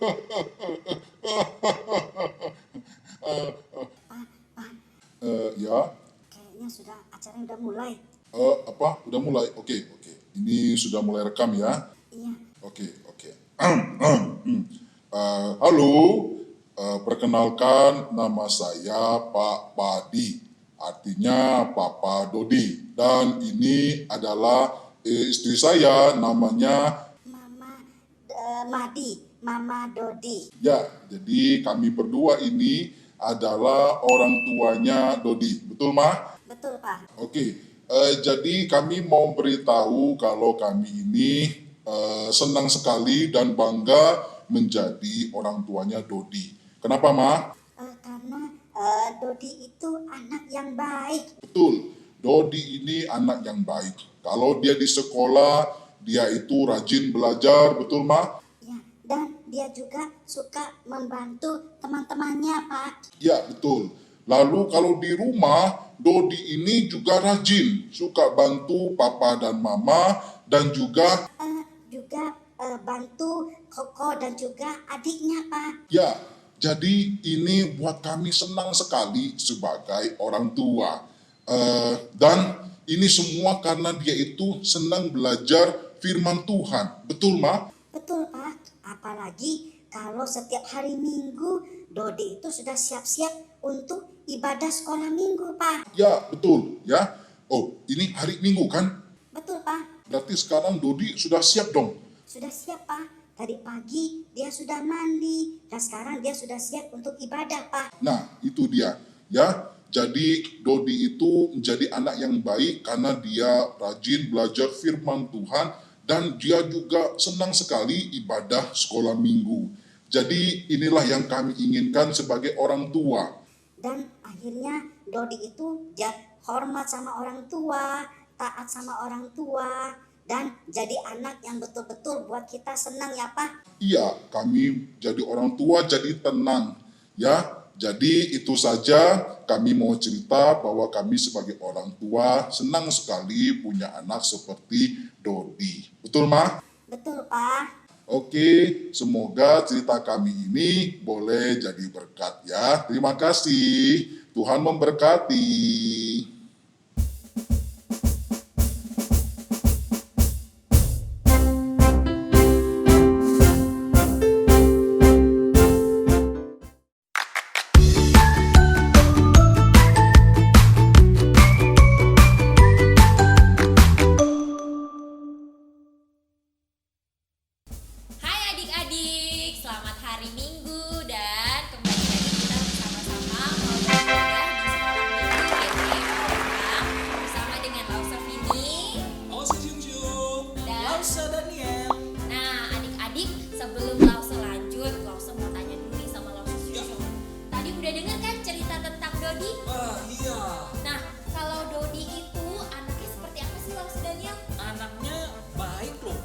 Ya. Kayaknya sudah acaranya udah mulai. Apa? Udah mulai? Oke. Ini sudah mulai rekam ya? Iya. Oke. Halo, perkenalkan nama saya Pak Padi, artinya Papa Dodi. Dan ini adalah istri saya, namanya Mama Dodi. Ya, jadi kami berdua ini adalah orang tuanya Dodi. Betul, Ma? Betul, Pak. Oke, jadi kami mau beritahu kalau kami ini senang sekali dan bangga menjadi orang tuanya Dodi. Kenapa, Ma? Karena Dodi itu anak yang baik. Betul, Dodi ini anak yang baik. Kalau dia di sekolah, dia itu rajin belajar, betul, Ma? Ya, dan dia juga suka membantu teman-temannya, Pak. Ya, betul. Lalu kalau di rumah, Dodi ini juga rajin, suka bantu papa dan mama, dan juga Bantu Koko dan juga adiknya, Pak. ya, jadi ini buat kami senang sekali sebagai orang tua. Dan ini semua karena dia itu senang belajar firman Tuhan. Betul, Ma? Betul, Pak. Apalagi kalau setiap hari Minggu, Dodi itu sudah siap-siap untuk ibadah sekolah Minggu, Pak. Ya, betul. Ya. Oh, ini hari Minggu kan? Betul, Pak. Berarti sekarang Dodi sudah siap dong. Sudah siap, Pak. Tadi pagi dia sudah mandi dan sekarang dia sudah siap untuk ibadah, Pak. Nah, itu dia. Ya, jadi Dodi itu menjadi anak yang baik karena dia rajin belajar firman Tuhan dan dia juga senang sekali ibadah sekolah minggu. Jadi inilah yang kami inginkan sebagai orang tua. Dan akhirnya Dodi itu hormat sama orang tua, taat sama orang tua, dan jadi anak yang betul-betul buat kita senang ya, Pak. Iya, kami jadi orang tua jadi tenang. Ya, jadi itu saja kami mau cerita bahwa kami sebagai orang tua senang sekali punya anak seperti Dodi. Betul, Ma? Betul, Pak. Oke, semoga cerita kami ini boleh jadi berkat ya. Terima kasih. Tuhan memberkati. Hai adik-adik, selamat hari Minggu dan kembali lagi kita bersama-sama mau beribadah di sekolah minggu GT bersama dengan Lausa Vini Lausa Junjung, dan Lausa Daniel. Nah adik-adik sebelum Lausa lanjut, Lausa mau tanya dulu nih sama Lausa Junjung. Tadi udah denger kan cerita tentang Dodi? Iya. Nah kalau Dodi itu anaknya seperti apa sih Lausa Daniel? Anaknya baik loh.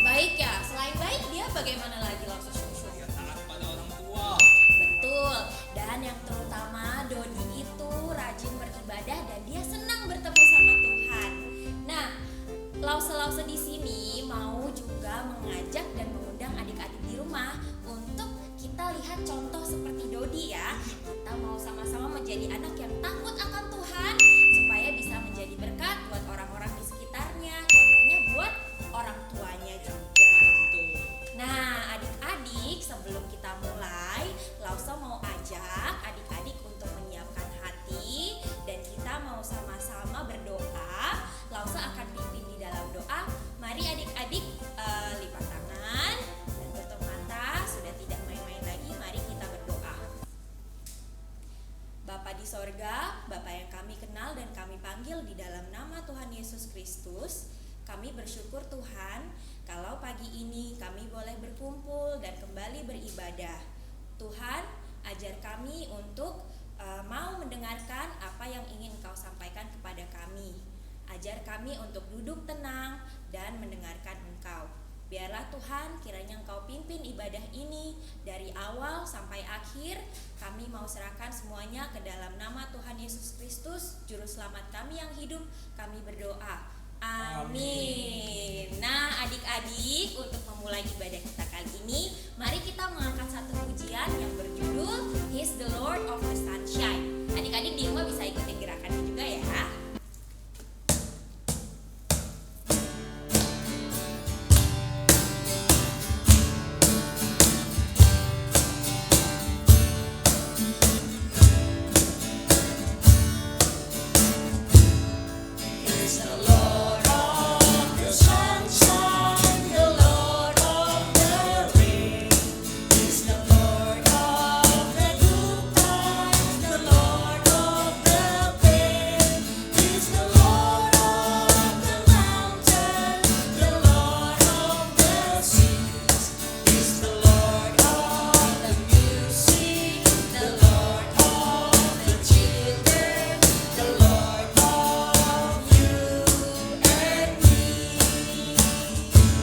Baik ya, selain baik dia bagaimana lagi Lausa Junjung? Ya taat pada orang tua. Betul, dan yang terutama Dodi itu rajin beribadah dan dia senang bertemu sama Tuhan. Nah, Lausa-lausa di sini mau juga mengajak dan mengundang adik-adik di rumah untuk kita lihat contoh seperti Dodi ya. Kita mau sama-sama menjadi anak yang takut akan Tuhan supaya bisa menjadi berkat buat orang-orang di sekitarnya. Contohnya buat orang tuanya juga. Nah, adik-adik, sebelum kita mulai, Lausa mau ajak adik-adik untuk menyiapkan hati dan kita mau sama-sama berdoa. Lausa akan pimpin di dalam doa. Mari adik-adik lipat tangan dan tutup mata. Sudah tidak main-main lagi, mari kita berdoa. Bapa di sorga, Bapa yang kami kenal dan kami panggil di dalam nama Tuhan Yesus Kristus, kami bersyukur Tuhan kalau pagi ini kami boleh berkumpul dan kembali beribadah. Tuhan, ajar kami untuk mau mendengarkan apa yang ingin Engkau sampaikan kepada kami. Ajar kami untuk duduk tenang dan mendengarkan Engkau. Biarlah Tuhan kiranya Engkau pimpin ibadah ini dari awal sampai akhir. Kami mau serahkan semuanya ke dalam nama Tuhan Yesus Kristus, Juru Selamat kami yang hidup. Kami berdoa. Amin. Nah adik-adik, untuk memulai ibadah kita kali ini, mari kita mengangkat pujian yang berjudul He's the Lord of the Sunshine. Adik-adik di rumah bisa ikutin gerakannya juga ya.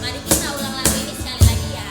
Mari kita ulang lagu ini sekali lagi ya.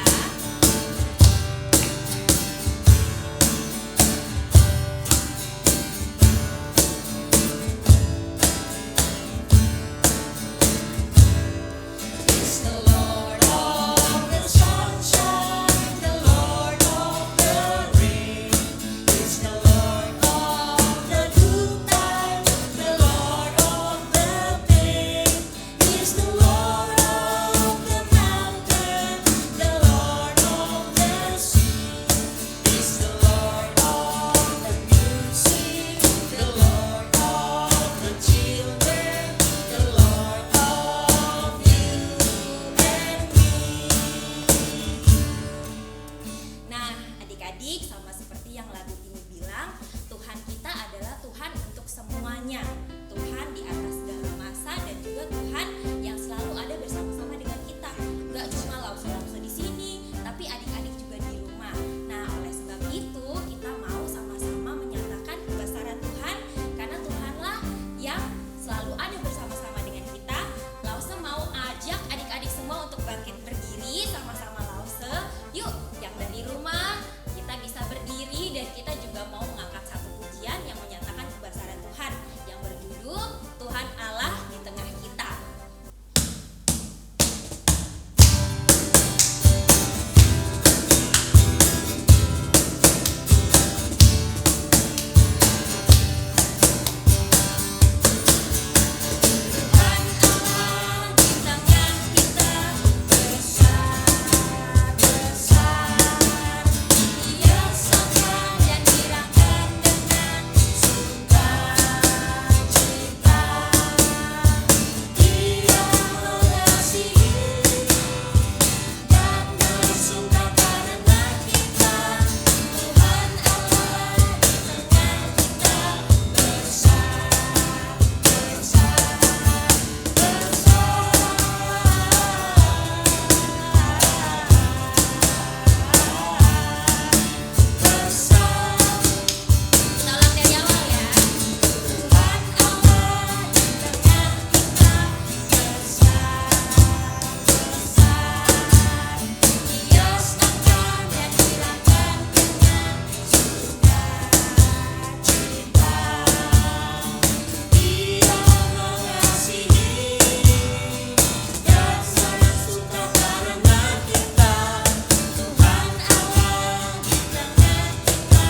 Nah, adik-adik, sama seperti yang lagu ini bilang, Tuhan kita adalah Tuhan untuk semuanya. Tuhan di atas segala masa dan juga Tuhan yang selalu ada bersama-sama dengan kita. Gak cuma lause-lause di sini, tapi adik-adik juga di rumah. Nah, oleh sebab itu kita mau sama-sama menyatakan kebesaran Tuhan, karena Tuhanlah yang selalu ada bersama-sama dengan kita. Lause mau ajak adik-adik semua untuk bangkit berdiri sama-sama lause. Yuk, yang dari rumah kita bisa berdiri dan kita juga mau mengangkat satu pujian yang menyatakan kebesaran Tuhan yang berjudul Tuhan Allah di tengah kita. Tuhan Allah di tengah kita besar-besar. Dia sokan dan dirangkan dengan sukacita. Dia mengasihi dan bersuka karena kita. Tuhan Allah di tengah kita besar-besar. Kita ulang dari awal ya. Tuhan Allah di tengah kita besar-besar. Dia sokan dan dirangkan dengan sukacita. Dia mengasihi dan bersuka karena kita. Tuhan Allah di tengah kita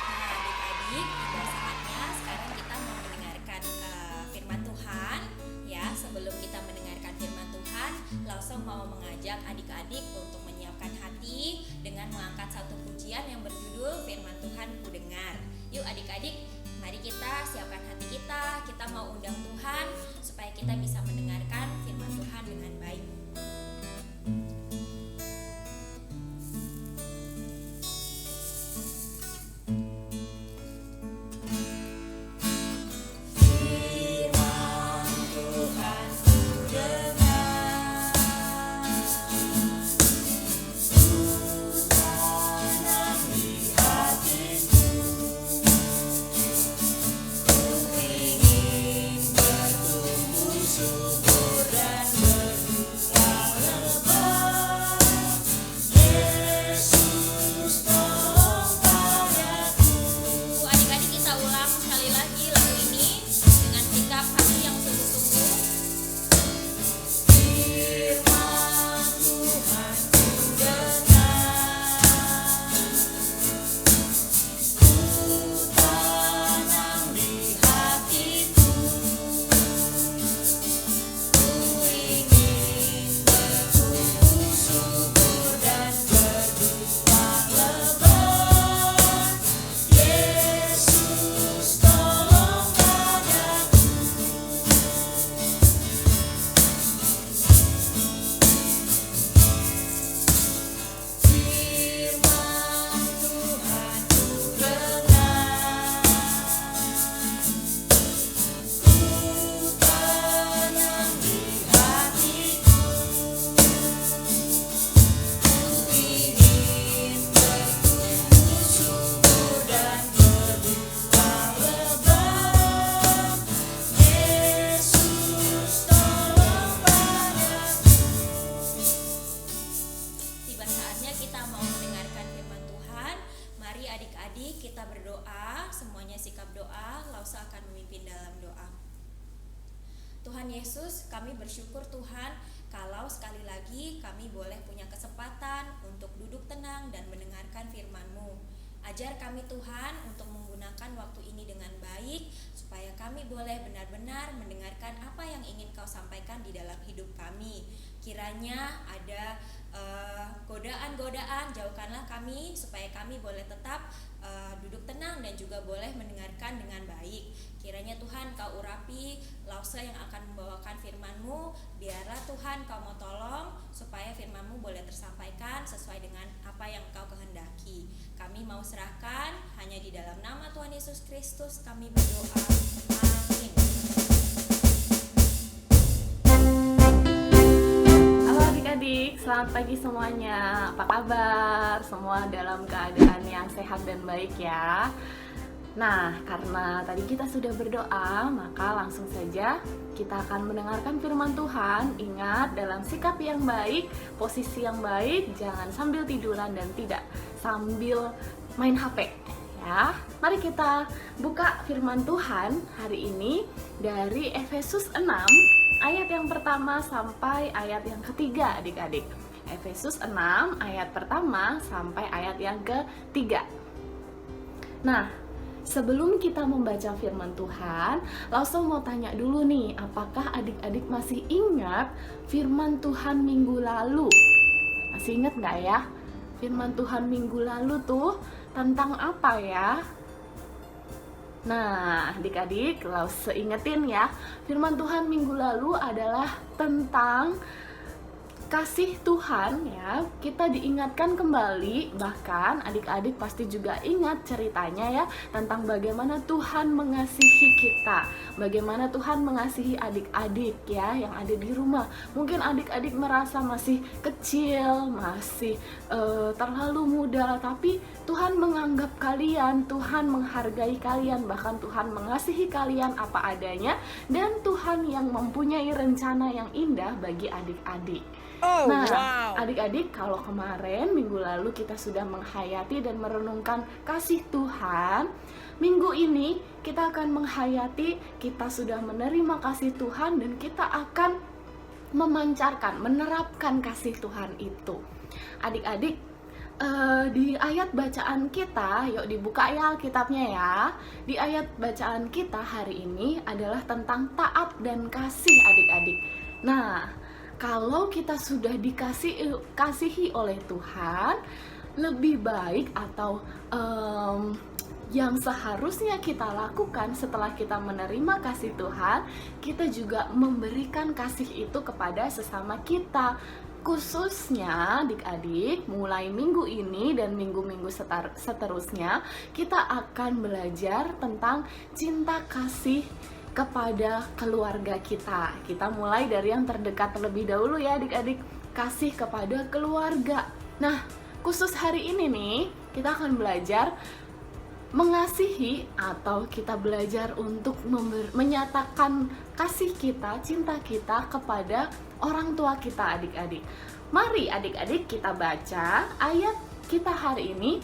Nah, adik-adik, pada saatnya sekarang kita mau mendengarkan firman Tuhan. Ya, sebelum kita mendengarkan firman Tuhan, Lause mau mengajak adik-adik untuk menyiapkan hati dengan mengangkat satu pujian yang berjudul Firman Tuhan Ku Dengar. Yuk adik-adik, mari kita siapkan hati kita. Kita mau undang Tuhan supaya kita bisa mendengarkan firman Tuhan dengan baik. Firman Tuhan ku dengar, ku tanam di hatiku. Ku ingin bertumbuh subur dan semuanya sikap doa. Lausa akan memimpin dalam doa. Tuhan Yesus, kami bersyukur Tuhan kalau sekali lagi kami boleh punya kesempatan untuk duduk tenang dan mendengarkan firman-Mu. Ajar kami Tuhan untuk menggunakan waktu ini dengan baik, supaya kami boleh benar-benar mendengarkan apa yang ingin Kau sampaikan di dalam hidup kami. Kiranya ada godaan-godaan, jauhkanlah kami supaya kami boleh tetap duduk tenang dan juga boleh mendengarkan dengan baik. Kiranya Tuhan Kau urapi Lausa yang akan membawakan firman-Mu. Biarlah Tuhan Kau mau tolong supaya firman-Mu boleh tersampaikan sesuai dengan apa yang Kau kehendaki. Kami mau serahkan hanya di dalam nama Tuhan Yesus Kristus kami berdoa. Amin. Halo adik-adik, selamat pagi semuanya. Apa kabar? Semua dalam keadaan yang sehat dan baik ya. Nah, karena tadi kita sudah berdoa, maka langsung saja kita akan mendengarkan firman Tuhan. Ingat, dalam sikap yang baik, posisi yang baik, jangan sambil tiduran dan tidak sambil main HP ya. Mari kita buka firman Tuhan hari ini dari Efesus 6 ayat yang pertama sampai ayat yang ketiga adik-adik. Efesus 6 ayat pertama sampai ayat yang ketiga. Nah, sebelum kita membaca firman Tuhan, langsung mau tanya dulu nih, apakah adik-adik masih ingat firman Tuhan minggu lalu? Masih ingat nggak ya? Firman Tuhan minggu lalu tuh tentang apa ya? Nah, adik-adik, langsung ingetin ya, firman Tuhan minggu lalu adalah tentang kasih Tuhan ya. Kita diingatkan kembali, bahkan adik-adik pasti juga ingat ceritanya ya, tentang bagaimana Tuhan mengasihi kita, bagaimana Tuhan mengasihi adik-adik ya yang ada di rumah. Mungkin adik-adik merasa masih kecil, masih terlalu muda, tapi Tuhan menganggap kalian, Tuhan menghargai kalian, bahkan Tuhan mengasihi kalian apa adanya, dan Tuhan yang mempunyai rencana yang indah bagi adik-adik. Nah, adik-adik, kalau kemarin minggu lalu kita sudah menghayati dan merenungkan kasih Tuhan, minggu ini kita akan menghayati, kita sudah menerima kasih Tuhan dan kita akan memancarkan, menerapkan kasih Tuhan itu. Adik-adik, di ayat bacaan kita, yuk dibuka ya Alkitabnya ya. Di ayat bacaan kita hari ini adalah tentang taat dan kasih adik-adik. Nah, kalau kita sudah dikasihi oleh Tuhan, lebih baik atau yang seharusnya kita lakukan setelah kita menerima kasih Tuhan, kita juga memberikan kasih itu kepada sesama kita. Khususnya adik-adik, mulai minggu ini dan minggu-minggu seterusnya, kita akan belajar tentang cinta kasih kepada keluarga kita. Kita mulai dari yang terdekat terlebih dahulu ya adik-adik, kasih kepada keluarga. Nah, khusus hari ini nih, kita akan belajar mengasihi, atau kita belajar untuk menyatakan kasih kita, cinta kita kepada orang tua kita adik-adik. Mari adik-adik kita baca ayat kita hari ini.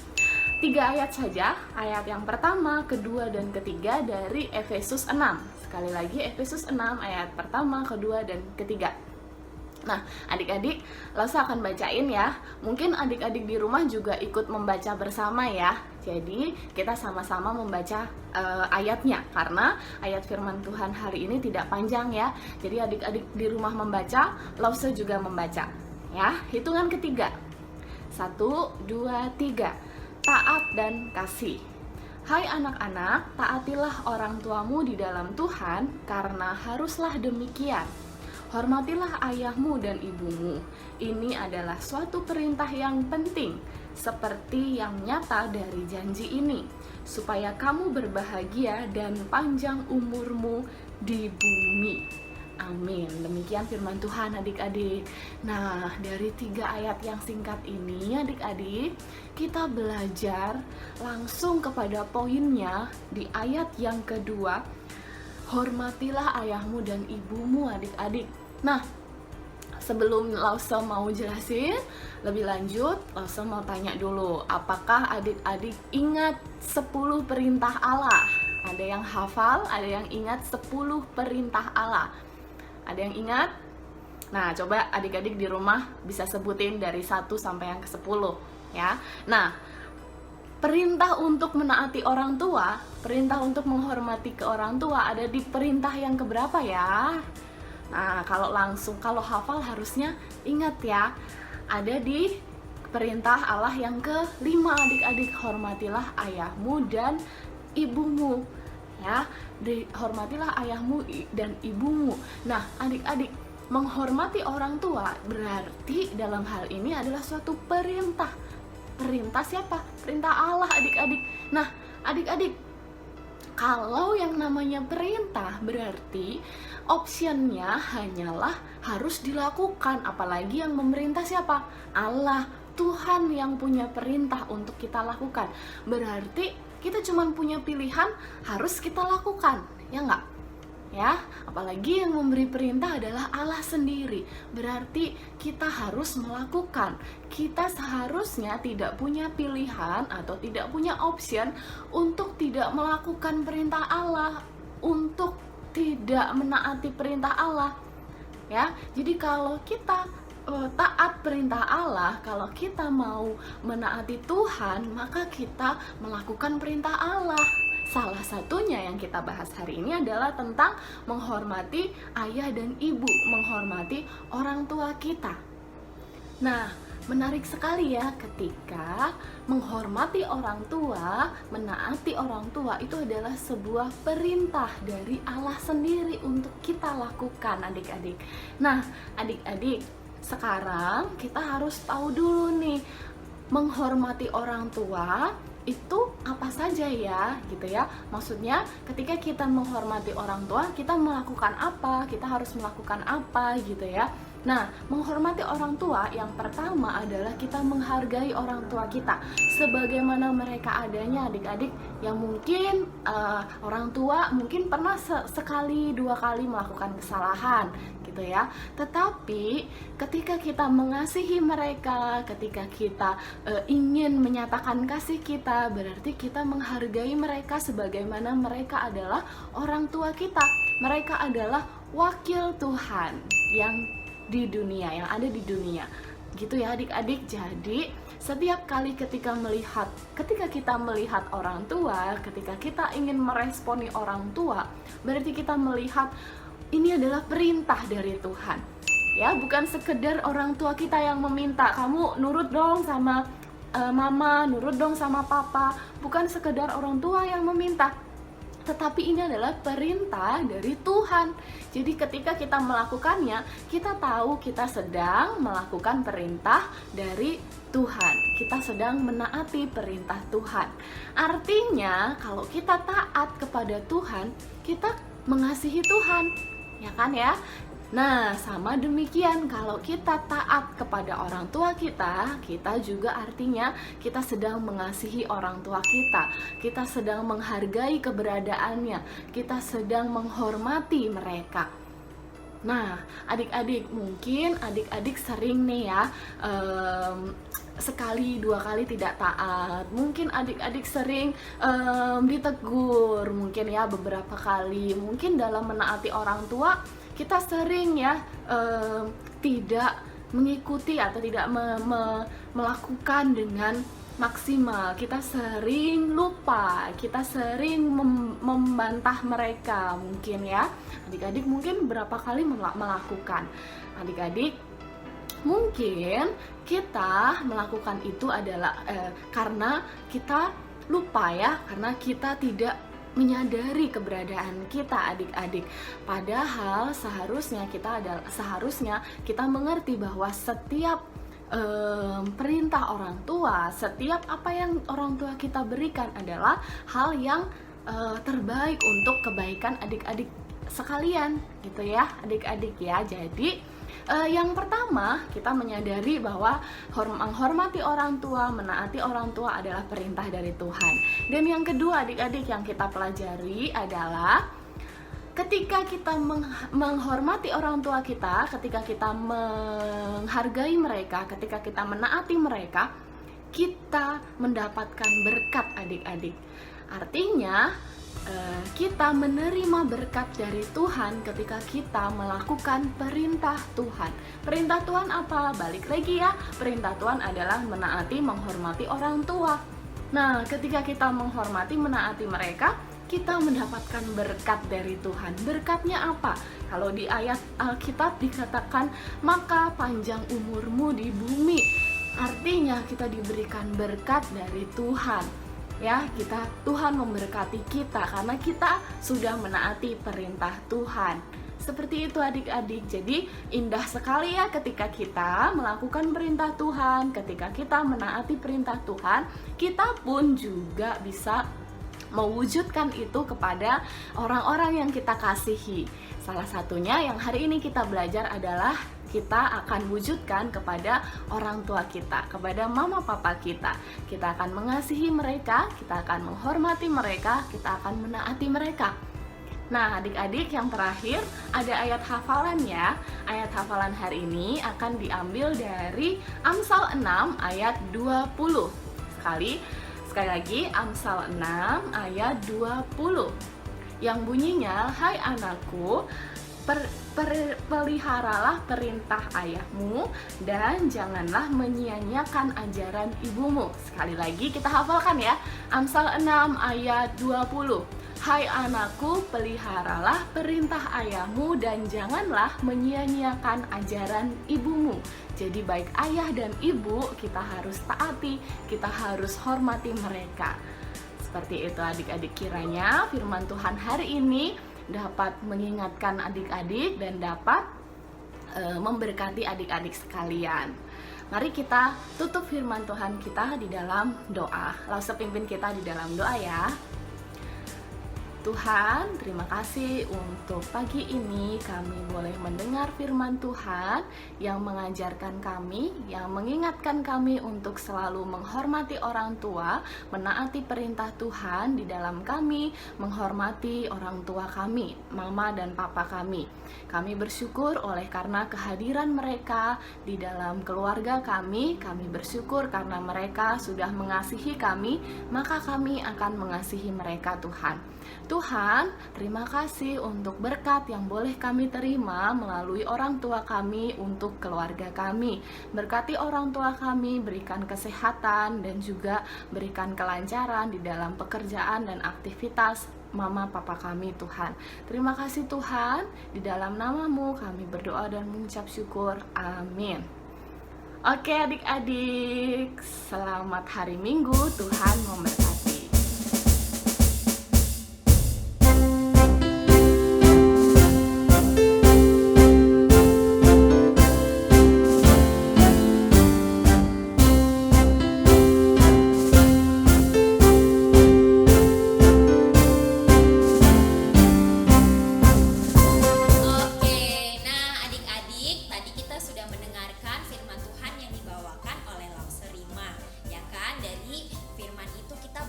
3 ayat saja, ayat yang pertama, kedua, dan ketiga dari Efesus 6. Sekali lagi, Efesus 6 ayat pertama, kedua, dan ketiga. Nah, adik-adik, Lausa akan bacain ya. Mungkin adik-adik di rumah juga ikut membaca bersama ya. Jadi, kita sama-sama membaca ayatnya, karena ayat firman Tuhan hari ini tidak panjang ya. Jadi, adik-adik di rumah membaca, Lausa juga membaca. Ya, hitungan ketiga. 1, 2, 3. Taat dan kasih. Hai anak-anak, taatilah orang tuamu di dalam Tuhan, karena haruslah demikian. Hormatilah ayahmu dan ibumu. Ini adalah suatu perintah yang penting, seperti yang nyata dari janji ini, supaya kamu berbahagia dan panjang umurmu di bumi. Amin. Demikian firman Tuhan adik-adik. Nah, dari 3 ayat yang singkat ini adik-adik, kita belajar langsung kepada poinnya di ayat yang kedua. Hormatilah ayahmu dan ibumu adik-adik. Nah, Sebelum Lause mau jelasin lebih lanjut, Lause mau tanya dulu, apakah adik-adik ingat 10 perintah Allah? Ada yang hafal, ada yang ingat 10 perintah Allah? Ada yang ingat? Nah, coba adik-adik di rumah bisa sebutin dari 1 sampai yang ke-10 ya. Nah, perintah untuk menaati orang tua, perintah untuk menghormati ke orang tua ada di perintah yang keberapa ya? Nah, kalau hafal harusnya ingat ya. Ada di perintah Allah yang ke-5 adik-adik, hormatilah ayahmu dan ibumu. Ya, hormatilah ayahmu dan ibumu. Nah, adik-adik, menghormati orang tua berarti dalam hal ini adalah suatu perintah. Perintah siapa? Perintah Allah, adik-adik. Nah, adik-adik, kalau yang namanya perintah berarti optionnya hanyalah harus dilakukan. Apalagi yang memerintah siapa? Allah, Tuhan yang punya perintah untuk kita lakukan. Berarti kita cuma punya pilihan, harus kita lakukan, ya enggak? Ya, apalagi yang memberi perintah adalah Allah sendiri. Berarti kita harus melakukan. Kita seharusnya tidak punya pilihan atau tidak punya option untuk tidak melakukan perintah Allah, untuk tidak menaati perintah Allah. Ya, jadi kalau kita taat perintah Allah, kalau kita mau menaati Tuhan, maka kita melakukan perintah Allah. Salah satunya yang kita bahas hari ini adalah tentang menghormati ayah dan ibu, menghormati orang tua kita. Nah, menarik sekali ya ketika menghormati orang tua, menaati orang tua itu adalah sebuah perintah dari Allah sendiri untuk kita lakukan, adik-adik. Nah, adik-adik, sekarang kita harus tahu dulu nih, menghormati orang tua itu apa saja ya, gitu ya. Maksudnya ketika kita menghormati orang tua, kita melakukan apa, kita harus melakukan apa gitu ya. Nah, menghormati orang tua yang pertama adalah kita menghargai orang tua kita sebagaimana mereka adanya, adik-adik. Yang mungkin orang tua mungkin pernah sekali dua kali melakukan kesalahan gitu ya. Tetapi ketika kita mengasihi mereka, ketika kita ingin menyatakan kasih kita, berarti kita menghargai mereka sebagaimana mereka adalah orang tua kita. Mereka adalah wakil Tuhan yang di dunia, yang ada di dunia, gitu ya adik-adik. Jadi setiap kali ketika kita melihat orang tua, ketika kita ingin meresponi orang tua, berarti kita melihat ini adalah perintah dari Tuhan. Ya, bukan sekedar orang tua kita yang meminta, kamu nurut dong sama mama, nurut dong sama papa. Bukan sekedar orang tua yang meminta, tetapi ini adalah perintah dari Tuhan. Jadi ketika kita melakukannya, kita tahu kita sedang melakukan perintah dari Tuhan. Kita sedang menaati perintah Tuhan. Artinya, kalau kita taat kepada Tuhan, kita mengasihi Tuhan, ya kan ya? Nah, sama demikian kalau kita taat kepada orang tua kita, kita juga artinya kita sedang mengasihi orang tua kita. Kita sedang menghargai keberadaannya, kita sedang menghormati mereka. Nah, adik-adik, mungkin adik-adik sering nih ya sekali dua kali tidak taat. Mungkin adik-adik sering ditegur, mungkin ya beberapa kali. Mungkin dalam menaati orang tua kita sering ya tidak mengikuti atau tidak melakukan dengan maksimal. Kita sering lupa, kita sering membantah mereka mungkin ya. Adik-adik mungkin berapa kali melakukan. Adik-adik mungkin kita melakukan itu adalah karena kita lupa ya, karena kita tidak menyadari keberadaan kita, adik-adik. Padahal seharusnya kita mengerti bahwa setiap perintah orang tua, setiap apa yang orang tua kita berikan adalah hal yang terbaik untuk kebaikan adik-adik sekalian, gitu ya, adik-adik ya. Jadi yang pertama, kita menyadari bahwa menghormati orang tua, menaati orang tua adalah perintah dari Tuhan. Dan yang kedua, adik-adik, yang kita pelajari adalah ketika kita menghormati orang tua kita, ketika kita menghargai mereka, ketika kita menaati mereka, kita mendapatkan berkat adik-adik. Artinya kita menerima berkat dari Tuhan ketika kita melakukan perintah Tuhan. Perintah Tuhan apa? Balik lagi ya, perintah Tuhan adalah menaati, menghormati orang tua. Nah, ketika kita menghormati, menaati mereka, kita mendapatkan berkat dari Tuhan. Berkatnya apa? Kalau di ayat Alkitab dikatakan, maka panjang umurmu di bumi. Artinya kita diberikan berkat dari Tuhan. Ya, Tuhan memberkati kita karena kita sudah menaati perintah Tuhan. Seperti itu adik-adik. Jadi indah sekali ya ketika kita melakukan perintah Tuhan, ketika kita menaati perintah Tuhan, kita pun juga bisa mewujudkan itu kepada orang-orang yang kita kasihi. Salah satunya yang hari ini kita belajar adalah kita akan wujudkan kepada orang tua kita, kepada mama papa kita. Kita akan mengasihi mereka, kita akan menghormati mereka, kita akan menaati mereka. Nah, adik-adik, yang terakhir ada ayat hafalannya. Ayat hafalan hari ini akan diambil dari Amsal 6 ayat 20. Sekali lagi, Amsal 6 ayat 20 yang bunyinya, hai anakku, peliharalah perintah ayahmu dan janganlah menyia-nyiakan ajaran ibumu. Sekali lagi kita hafalkan ya, Amsal 6 ayat 20. Hai anakku, peliharalah perintah ayahmu dan janganlah menyia-nyiakan ajaran ibumu. Jadi baik ayah dan ibu kita harus taati, kita harus hormati mereka. Seperti itu adik-adik, kiranya firman Tuhan hari ini dapat mengingatkan adik-adik dan dapat memberkati adik-adik sekalian. Mari kita tutup firman Tuhan kita di dalam doa. Langsung pimpin kita di dalam doa ya. Tuhan, terima kasih untuk pagi ini kami boleh mendengar firman Tuhan yang mengajarkan kami, yang mengingatkan kami untuk selalu menghormati orang tua, menaati perintah Tuhan di dalam kami, menghormati orang tua kami, mama dan papa kami. Kami bersyukur oleh karena kehadiran mereka di dalam keluarga kami bersyukur karena mereka sudah mengasihi kami, maka kami akan mengasihi mereka Tuhan. Tuhan, terima kasih untuk berkat yang boleh kami terima melalui orang tua kami untuk keluarga kami. Berkati orang tua kami, berikan kesehatan dan juga berikan kelancaran di dalam pekerjaan dan aktivitas mama papa kami Tuhan. Terima kasih Tuhan, di dalam namamu kami berdoa dan mengucap syukur. Amin. Oke adik-adik, selamat hari Minggu, Tuhan memberkati.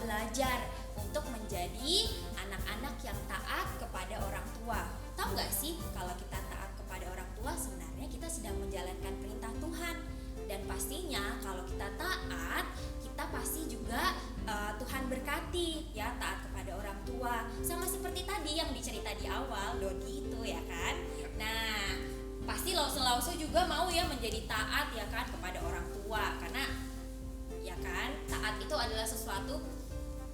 Belajar untuk menjadi anak-anak yang taat kepada orang tua. Tahu nggak sih kalau kita taat kepada orang tua sebenarnya kita sedang menjalankan perintah Tuhan. Dan pastinya kalau kita taat, kita pasti juga Tuhan berkati ya, taat kepada orang tua. Sama seperti tadi yang dicerita di awal Dodi itu ya kan. Nah pasti Lause juga mau ya menjadi taat ya kan kepada orang tua, karena ya kan taat itu adalah sesuatu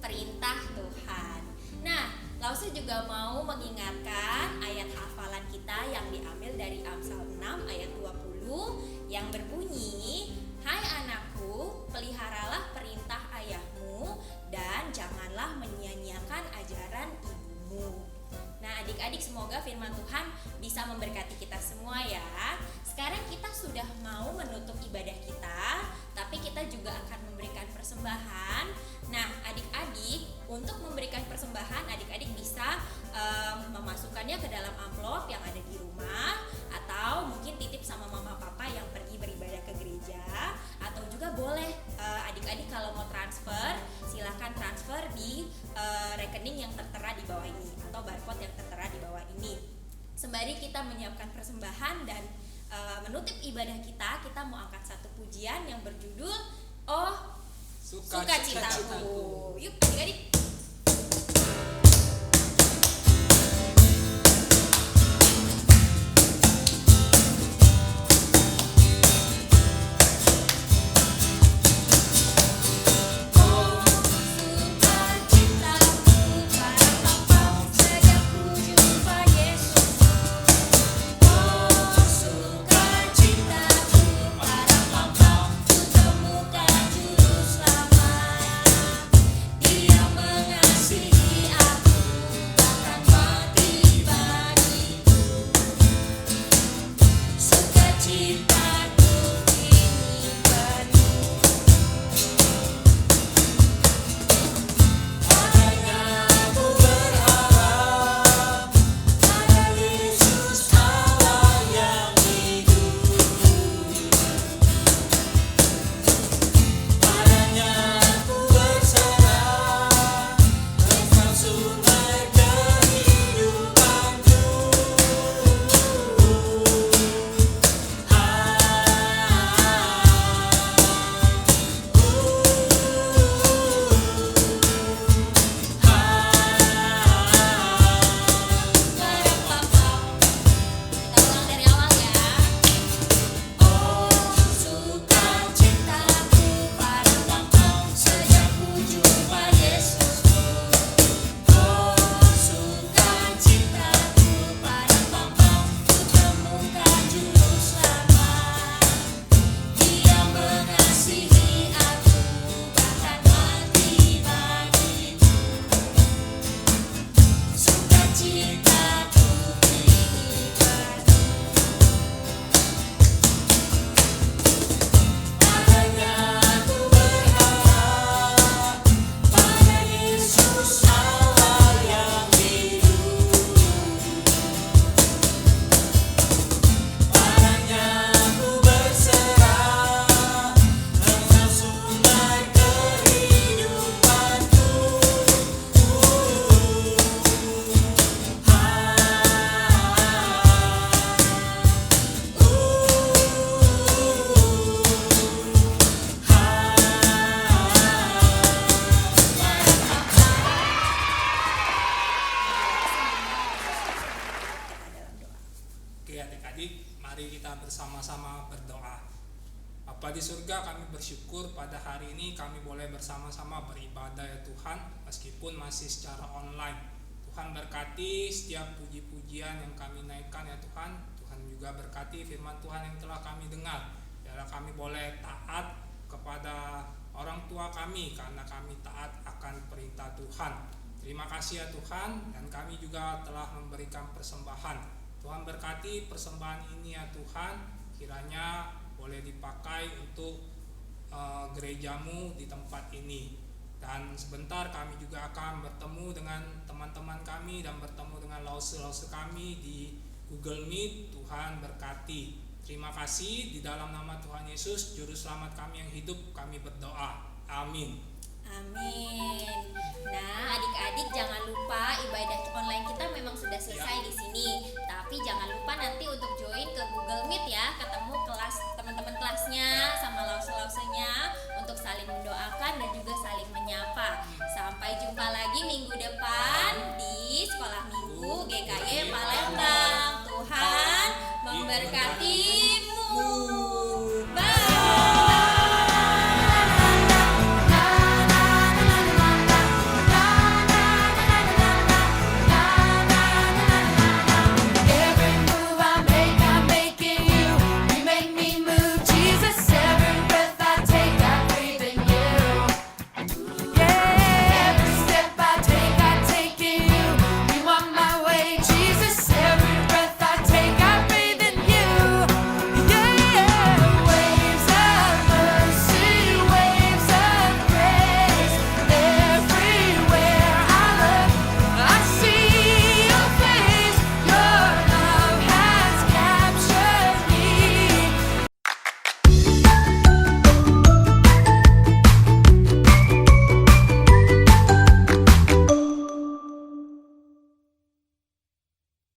perintah Tuhan. Nah, Lause juga mau mengingatkan ayat hafalan kita yang diambil dari Amsal 6 ayat 20 yang berbunyi, hai anakku, peliharalah perintah ayahmu dan janganlah menyia-nyiakan ajaran ibumu. Nah, adik-adik, semoga firman Tuhan bisa memberkati kita semua ya. Sekarang kita sudah mau menutup ibadah kita, tapi kita juga akan memberikan persembahan. Nah, adik-adik, untuk memberikan persembahan, adik-adik bisa memasukkannya ke dalam amplop yang ada di rumah, atau mungkin titip sama mama papa yang pergi beribadah ke gereja, atau juga boleh adik-adik kalau mau transfer, silakan transfer di rekening yang tertera di bawah ini atau barcode yang tertera di bawah ini. sembari kita menyiapkan persembahan dan menutup ibadah kita mau angkat satu pujian yang berjudul Oh Sukacitaku. Yuk adik-adik. bersama-sama berdoa. Bapa di surga, kami bersyukur pada hari ini kami boleh bersama-sama beribadah ya Tuhan, meskipun masih secara online. Tuhan berkati setiap puji-pujian yang kami naikkan ya Tuhan. Tuhan juga berkati firman Tuhan yang telah kami dengar. Biarlah kami boleh taat kepada orang tua kami karena kami taat akan perintah Tuhan. Terima kasih ya Tuhan, dan kami juga telah memberikan persembahan. Tuhan berkati persembahan ini ya Tuhan, kiranya boleh dipakai untuk gerejamu di tempat ini. Dan sebentar kami juga akan bertemu dengan teman-teman kami dan bertemu dengan lause-lause kami di Google Meet. Tuhan berkati. Terima kasih, di dalam nama Tuhan Yesus Juru Selamat kami yang hidup, kami berdoa. Amin. Amin. Nah, adik-adik jangan lupa ibadah online kita memang sudah selesai di sini. Tapi jangan lupa nanti untuk join ke Google Meet ya, ketemu kelas teman-teman kelasnya sama lause-lausenya untuk saling mendoakan dan juga saling menyapa. Sampai jumpa lagi minggu depan.